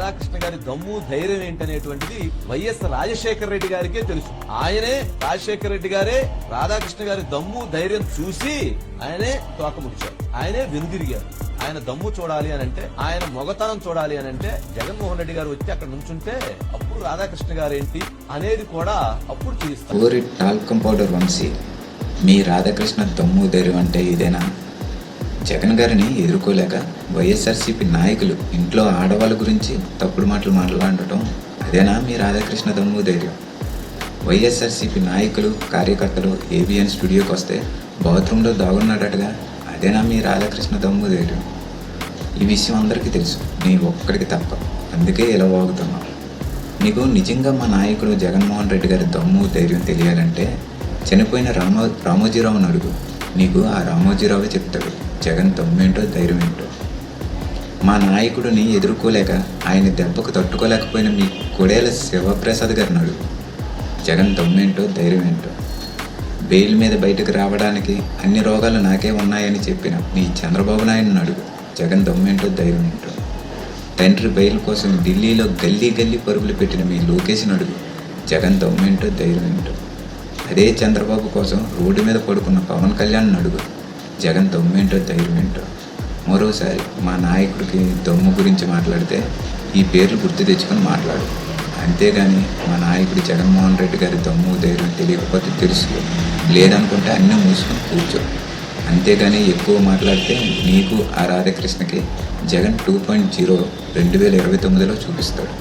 రాధాకృష్ణ గారి దమ్ము ధైర్యం ఏంటనేటువంటిది వైఎస్ రాజశేఖర రెడ్డి గారికే తెలుసు. ఆయనే రాజశేఖర రెడ్డి గారే రాధాకృష్ణ గారి దమ్ము ధైర్యం చూసి ఆయనే తోకముడిచారు, ఆయనే వెనుదిరిగారు. ఆయన దమ్ము చూడాలి అని అంటే, ఆయన మొగతనం చూడాలి అని అంటే జగన్మోహన్ రెడ్డి గారు వచ్చి అక్కడ నుంచుంటే అప్పుడు రాధాకృష్ణ గారు ఏంటి అనేది కూడా అప్పుడు చూస్తారు. టాల్కమ్ పౌడర్ వంశీ, మీ రాధాకృష్ణ దమ్ము ధైర్యం అంటే ఇదేనా? జగన్ గారిని ఎదుర్కోలేక వైఎస్ఆర్సీపీ నాయకులు ఇంట్లో ఆడవాళ్ళ గురించి తప్పుడు మాటలు మాట్లాడటం అదేనా మీ రాధాకృష్ణ దమ్ము ధైర్యం? వైఎస్ఆర్సీపీ నాయకులు కార్యకర్తలు ఏబిఎన్ స్టూడియోకి వస్తే బాత్రూంలో దాగున్నాడటగా, అదేనా మీ రాధాకృష్ణ దమ్ము ధైర్యం? ఈ విషయం అందరికీ తెలుసు, నీ ఒక్కడికి తప్ప. అందుకే ఇలా వాగుతున్నావు. నీకు నిజంగా మా నాయకుడు జగన్మోహన్ రెడ్డి గారి దమ్ము ధైర్యం తెలియాలంటే చనిపోయిన రామోజీరావుని అడుగు. నీకు ఆ రామోజీరావు చెప్తాడు జగన్ దమ్మేంటో ధైర్యం ఏంటో. మా నాయకుడిని ఎదుర్కోలేక ఆయన దెబ్బకు తట్టుకోలేకపోయిన మీ కొడేల శివప్రసాద్ గారిని అడుగు జగన్ దమ్మేంటో ధైర్యం ఏంటో. బెయిల్ మీద బయటకు రావడానికి అన్ని రోగాలు నాకే ఉన్నాయని చెప్పిన మీ చంద్రబాబు నాయుడుని అడుగు జగన్ దమ్మేంటో ధైర్యం ఏంటో. తండ్రి బెయిల్ కోసం ఢిల్లీలో గల్లీ పరుగులు పెట్టిన మీ లోకేష్ని అడుగు జగన్ దమ్మేంటో ధైర్యం ఏంటో. అదే చంద్రబాబు కోసం రోడ్డు మీద పడుకున్న పవన్ కళ్యాణ్ని అడుగు జగన్ దమ్మేంటో ధైర్యం ఏంటో. మరోసారి మా నాయకుడికి దమ్ము గురించి మాట్లాడితే ఈ పేర్లు గుర్తు తెచ్చుకొని మాట్లాడు. అంతేగాని మా నాయకుడు జగన్మోహన్ రెడ్డి గారి దమ్ము ధైర్యం తెలియకపోతే తెలుసుకో, లేదనుకుంటే అన్నీ మూసుకొని కూర్చో. అంతేగాని ఎక్కువ మాట్లాడితే నీకు ఆ రాధాకృష్ణకి జగన్ 2.0 2029లో చూపిస్తాడు.